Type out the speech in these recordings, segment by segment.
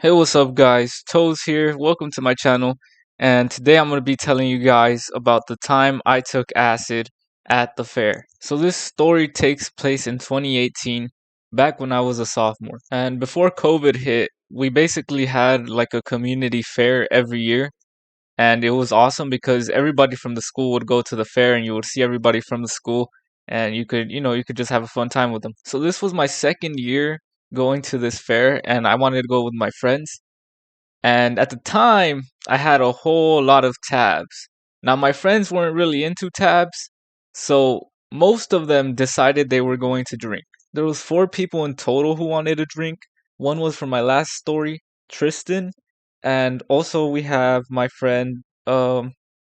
Hey, what's up, guys? Toes here. Welcome to my channel. And today I'm going to be telling you guys about the time I took acid at the fair. So, this story takes place in 2018, back when I was a sophomore. And before COVID hit, we basically had like a community fair every year. And it was awesome because everybody from the school would go to the fair and you would see everybody from the school and you could just have a fun time with them. So, this was my second year going to this fair and I wanted to go with my friends. And at the time, I had a whole lot of tabs. Now, my friends weren't really into tabs, so most of them decided they were going to drink. There was four people in total who wanted to drink. One was from my last story, Tristan, and also we have my friend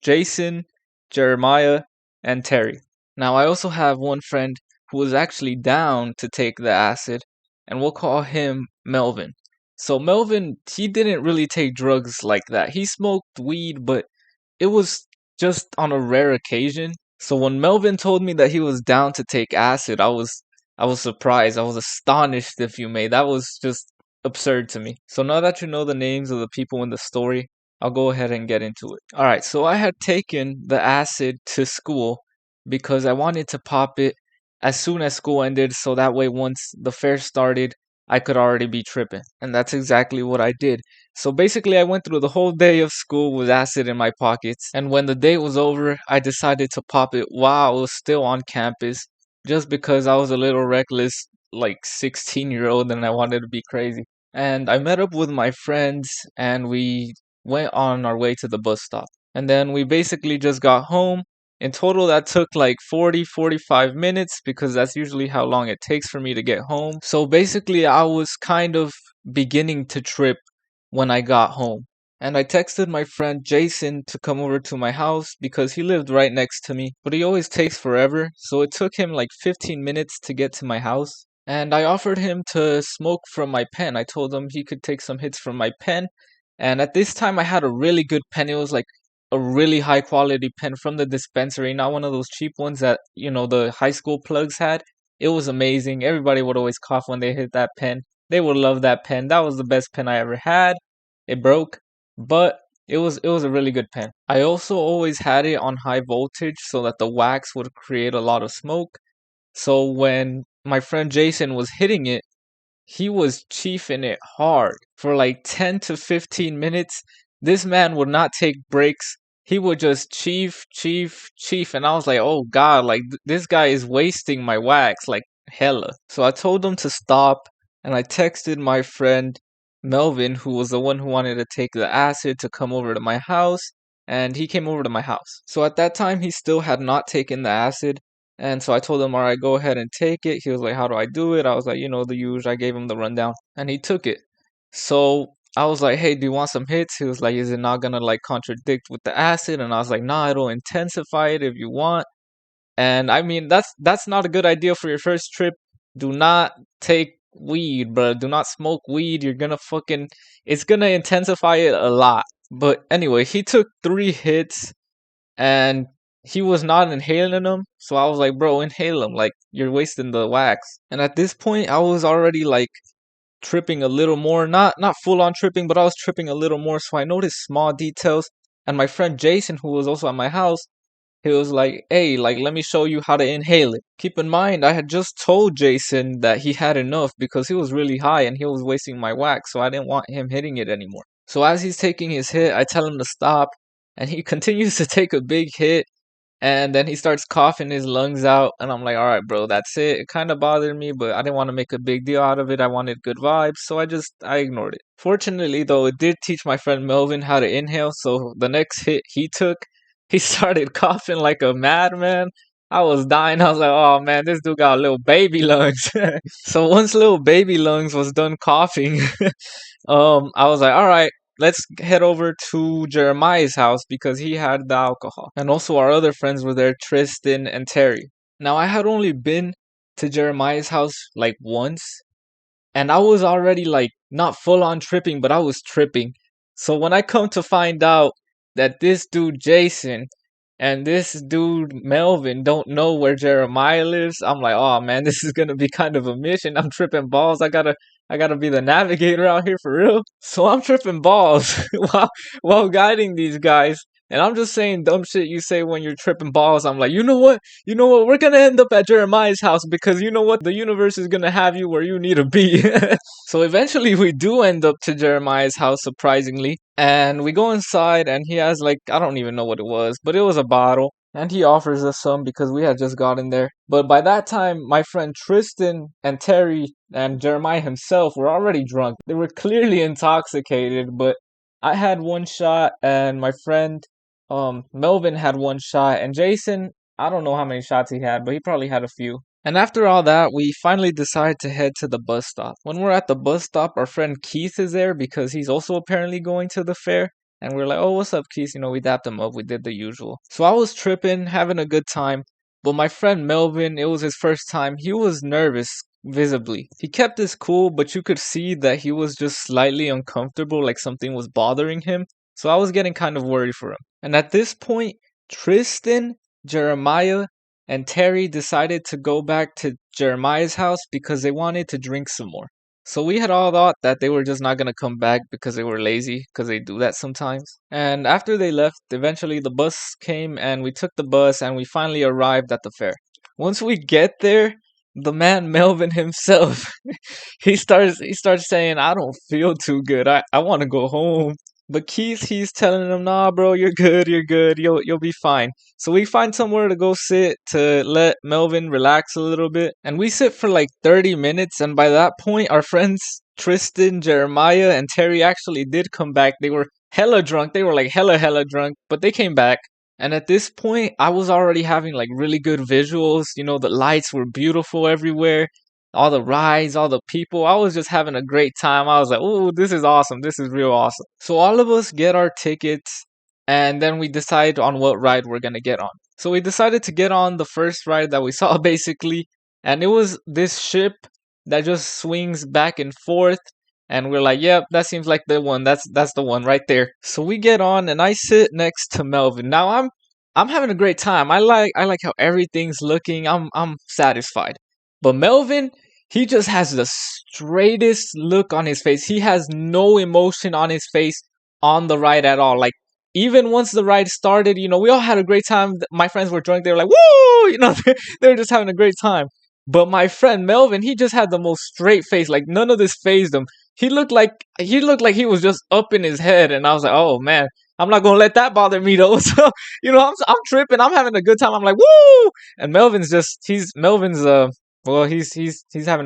Jason, Jeremiah, and Terry. Now, I also have one friend who was actually down to take the acid, and we'll call him Melvin. So Melvin, he didn't really take drugs like that. He smoked weed, but it was just on a rare occasion. So when Melvin told me that he was down to take acid, I was surprised. I was astonished, if you may. That was just absurd to me. So now that you know the names of the people in the story, I'll go ahead and get into it. All right, so I had taken the acid to school because I wanted to pop it as soon as school ended so that way once the fair started, I could already be tripping. And that's exactly what I did. So basically, I went through the whole day of school with acid in my pockets. And when the day was over, I decided to pop it while I was still on campus just because I was a little reckless, like 16-year-old, and I wanted to be crazy. And I met up with my friends and we went on our way to the bus stop. And then we basically just got home. In total, that took like 45 minutes because that's usually how long it takes for me to get home. So basically, I was kind of beginning to trip when I got home. And I texted my friend Jason to come over to my house because he lived right next to me, but he always takes forever, so it took him like 15 minutes to get to my house. And I offered him to smoke from my pen. I told him he could take some hits from my pen. And at this time, I had a really good pen. It was like a really high quality pen from the dispensary, not one of those cheap ones that, the high school plugs had. It was amazing. Everybody would always cough when they hit that pen. They would love that pen. That was the best pen I ever had. It broke, but it was a really good pen. I also always had it on high voltage so that the wax would create a lot of smoke. So when my friend Jason was hitting it, he was chiefing it hard for like 10 to 15 minutes. This man would not take breaks. He would just chief. And I was like, oh God, like this guy is wasting my wax, like hella. So I told him to stop and I texted my friend Melvin, who was the one who wanted to take the acid, to come over to my house. And he came over to my house. So at that time, he still had not taken the acid. And so I told him, all right, go ahead and take it. He was like, how do I do it? I was like, the usual. I gave him the rundown and he took it. So I was like, hey, do you want some hits? He was like, is it not gonna like contradict with the acid? And I was like, nah, it'll intensify it if you want. And I mean, that's not a good idea for your first trip. Do not take weed, bro. Do not smoke weed. You're gonna fucking, it's gonna intensify it a lot. But anyway, he took 3 hits and he was not inhaling them. So I was like, bro, inhale them. Like, you're wasting the wax. And at this point, I was already like tripping a little more. Not full on tripping, but I was tripping a little more. So I noticed small details. And my friend Jason, who was also at my house, he was like, hey, like, let me show you how to inhale it. Keep in mind, I had just told Jason that he had enough because he was really high and he was wasting my wax. So I didn't want him hitting it anymore. So as he's taking his hit, I tell him to stop. And he continues to take a big hit and then he starts coughing his lungs out. And I'm like, all right, bro, that's it. It kind of bothered me, but I didn't want to make a big deal out of it. I wanted good vibes. So I ignored it. Fortunately, though, it did teach my friend Melvin how to inhale. So the next hit he took, he started coughing like a madman. I was dying. I was like, oh man, this dude got little baby lungs. So once little baby lungs was done coughing, I was like, all right, let's head over to Jeremiah's house because he had the alcohol. And also our other friends were there, Tristan and Terry. Now I had only been to Jeremiah's house like once, and I was already like not full on tripping, but I was tripping. So when I come to find out that this dude Jason and this dude Melvin don't know where Jeremiah lives, I'm like, oh man, this is gonna be kind of a mission. I'm tripping balls. I gotta be the navigator out here for real. So I'm tripping balls while guiding these guys. And I'm just saying dumb shit you say when you're tripping balls. I'm like, you know what? You know what? We're gonna end up at Jeremiah's house because you know what? The universe is gonna have you where you need to be. So eventually we do end up to Jeremiah's house, surprisingly. And we go inside and he has like, I don't even know what it was, but it was a bottle. And he offers us some because we had just gotten there. But by that time, my friend Tristan and Terry and Jeremiah himself were already drunk. They were clearly intoxicated, but I had one shot and my friend Melvin had one shot and Jason, I don't know how many shots he had, but he probably had a few. And after all that, we finally decide to head to the bus stop. When we're at the bus stop, our friend Keith is there because he's also apparently going to the fair. And we're like, oh, what's up, Keith? You know, we dapped him up. We did the usual. So I was tripping, having a good time. But my friend Melvin, it was his first time. He was nervous, visibly. He kept his cool, but you could see that he was just slightly uncomfortable, like something was bothering him. So I was getting kind of worried for him. And at this point, Tristan, Jeremiah, and Terry decided to go back to Jeremiah's house because they wanted to drink some more. So we had all thought that they were just not going to come back because they were lazy, because they do that sometimes. And after they left, eventually the bus came and we took the bus and we finally arrived at the fair. Once we get there, the man Melvin himself, he starts saying, I don't feel too good. I want to go home. But Keith, he's telling him, nah, bro, you're good, you'll be fine. So we find somewhere to go sit to let Melvin relax a little bit. And we sit for like 30 minutes. And by that point, our friends Tristan, Jeremiah, and Terry actually did come back. They were hella drunk. They were like hella drunk, but they came back. And at this point, I was already having like really good visuals. You know, the lights were beautiful everywhere, all the rides, all the people. I was just having a great time. I was like, "Oh, this is awesome. This is real awesome." So all of us get our tickets and then we decide on what ride we're going to get on. So we decided to get on the first ride that we saw basically, and it was this ship that just swings back and forth. And we're like, "Yep, that seems like the one. That's the one right there." So we get on and I sit next to Melvin. Now I'm having a great time. I like how everything's looking. I'm satisfied. But Melvin, he just has the straightest look on his face. He has no emotion on his face on the ride at all. Like, even once the ride started, you know, we all had a great time. My friends were drunk. They were like, woo! You know, they were just having a great time. But my friend Melvin, he just had the most straight face. Like, none of this phased him. He looked like he was just up in his head. And I was like, oh man, I'm not gonna let that bother me though. So, you know, I'm tripping. I'm having a good time. I'm like, woo! And Melvin's having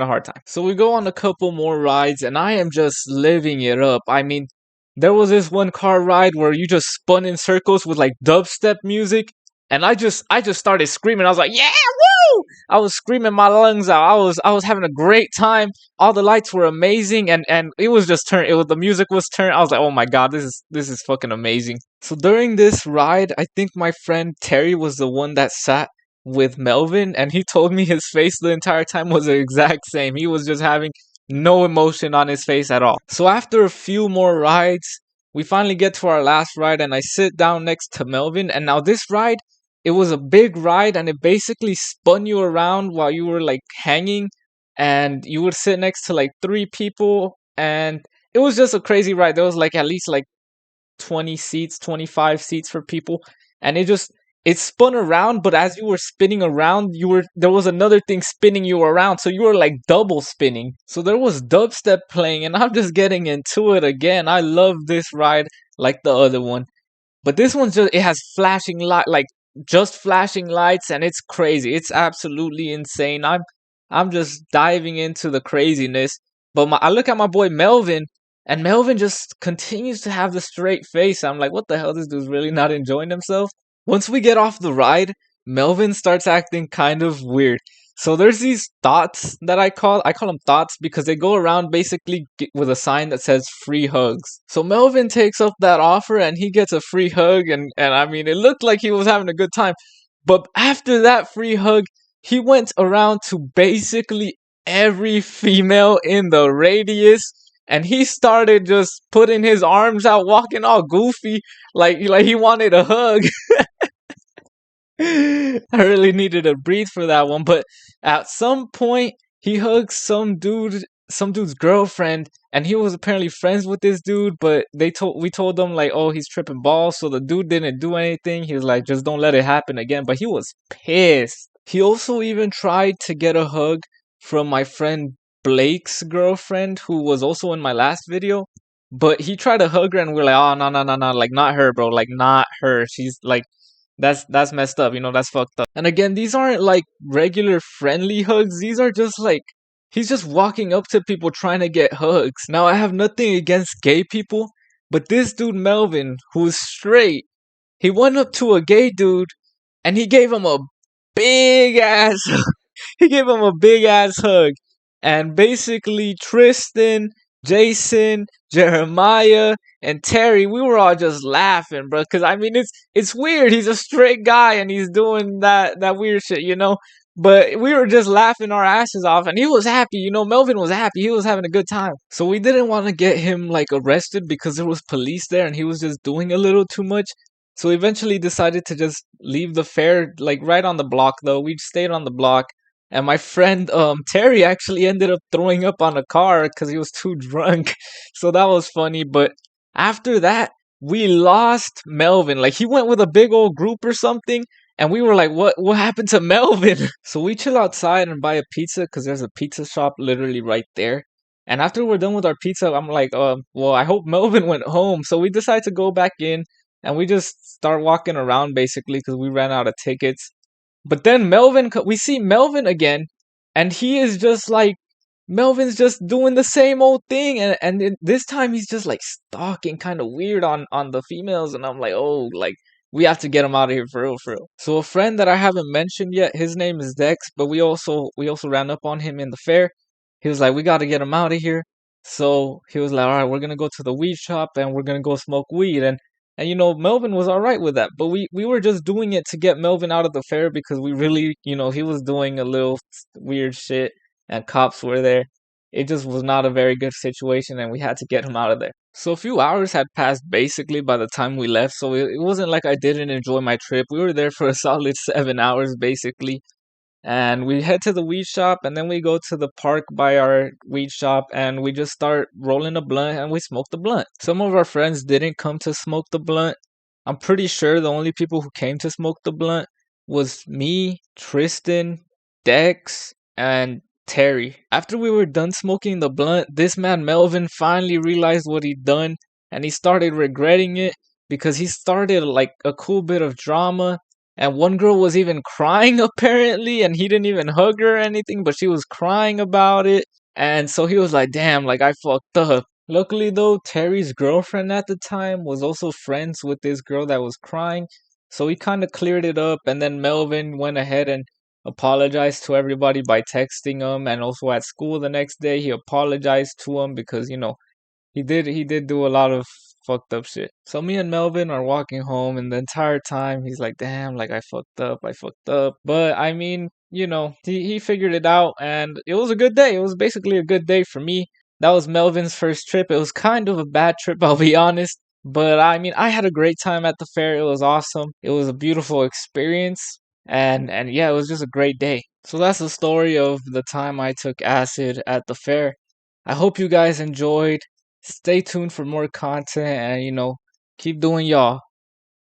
a hard time. So we go on a couple more rides and I am just living it up. I mean, there was this one car ride where you just spun in circles with like dubstep music and I just started screaming. I was like, "Yeah, woo!" I was screaming my lungs out. I was having a great time. All the lights were amazing and it was just turned. It was the music was turned. I was like, "Oh my god, this is fucking amazing." So during this ride, I think my friend Terry was the one that sat with Melvin, and he told me his face the entire time was the exact same. He was just having no emotion on his face at all. So after a few more rides, we finally get to our last ride, and I sit down next to Melvin. And now this ride, it was a big ride, and it basically spun you around while you were like hanging, and you would sit next to like three people, and it was just a crazy ride. There was like at least like 20 seats, 25 seats for people. And it spun around, but as you were spinning around, there was another thing spinning you around. So you were like double spinning. So there was dubstep playing and I'm just getting into it again. I love this ride like the other one. But this one's just it has flashing light like just flashing lights and it's crazy. It's absolutely insane. I'm just diving into the craziness. But I look at my boy Melvin and Melvin just continues to have the straight face. I'm like, what the hell? This dude's really not enjoying himself. Once we get off the ride, Melvin starts acting kind of weird. So there's these thoughts that I call them thoughts because they go around basically with a sign that says free hugs. So Melvin takes up that offer and he gets a free hug and I mean it looked like he was having a good time. But after that free hug, he went around to basically every female in the radius and he started just putting his arms out, walking all goofy, like he wanted a hug. I really needed to breathe for that one, but at some point he hugs some dude some dude's girlfriend, and he was apparently friends with this dude, but we told them like, oh, he's tripping balls, so the dude didn't do anything. He was like, just don't let it happen again. But he was pissed. He also even tried to get a hug from my friend Blake's girlfriend, who was also in my last video. But he tried to hug her, and we're like, oh, no, no, no, no, like not her, bro, like not her. She's like, that's messed up, that's fucked up. And again, these aren't like regular friendly hugs. These are just like he's just walking up to people trying to get hugs. Now, I have nothing against gay people, but this dude Melvin, who's straight, he went up to a gay dude and he gave him a big ass he gave him a big ass hug. And basically, Tristan, Jason, Jeremiah, and Terry, we were all just laughing, bro. Cause I mean, it's weird. He's a straight guy and he's doing that weird shit. But we were just laughing our asses off, and he was happy. Melvin was happy. He was having a good time. So we didn't want to get him like arrested because there was police there, and he was just doing a little too much. So we eventually decided to just leave the fair like right on the block. Though we stayed on the block, and my friend Terry actually ended up throwing up on a car because he was too drunk. So that was funny. But after that, we lost Melvin. Like he went with a big old group or something, and we were like, what happened to Melvin? So we chill outside and buy a pizza because there's a pizza shop literally right there. And after we're done with our pizza, I'm like, well, I hope Melvin went home. So we decide to go back in, and we just start walking around basically because we ran out of tickets. But then we see Melvin again, and he is just like, Melvin's just doing the same old thing, and this time he's just like stalking, kind of weird on the females, and I'm like, oh, like we have to get him out of here for real, for real. So a friend that I haven't mentioned yet, his name is Dex, but we also ran up on him in the fair. He was like, we got to get him out of here. So he was like, all right, we're gonna go to the weed shop and we're gonna go smoke weed, and Melvin was all right with that, but we were just doing it to get Melvin out of the fair because we really, he was doing a little weird shit, and cops were there. It just was not a very good situation, and we had to get him out of there. So a few hours had passed basically by the time we left, so it wasn't like I didn't enjoy my trip. We were there for a solid 7 hours basically, and we head to the weed shop, and then we go to the park by our weed shop, and we just start rolling a blunt, and we smoke the blunt. Some of our friends didn't come to smoke the blunt. I'm pretty sure the only people who came to smoke the blunt was me, Tristan, Dex, and Terry. After we were done smoking the blunt, this man Melvin finally realized what he'd done, and he started regretting it because he started like a cool bit of drama, and one girl was even crying apparently, and he didn't even hug her or anything, but she was crying about it. And so he was like, damn, like I fucked up. Luckily though, Terry's girlfriend at the time was also friends with this girl that was crying. So he kind of cleared it up, and then Melvin went ahead and apologized to everybody by texting them, and also at school the next day he apologized to them because he did do a lot of fucked up shit. So me and Melvin are walking home, and the entire time he's like, damn, like I fucked up, I fucked up. But I mean, he figured it out, and it was a good day. It was basically a good day for me. That was Melvin's first trip. It was kind of a bad trip, I'll be honest. But I mean, I had a great time at the fair. It was awesome. It was a beautiful experience. And yeah, it was just a great day. So that's the story of the time I took acid at the fair. I hope you guys enjoyed. Stay tuned for more content, and keep doing y'all.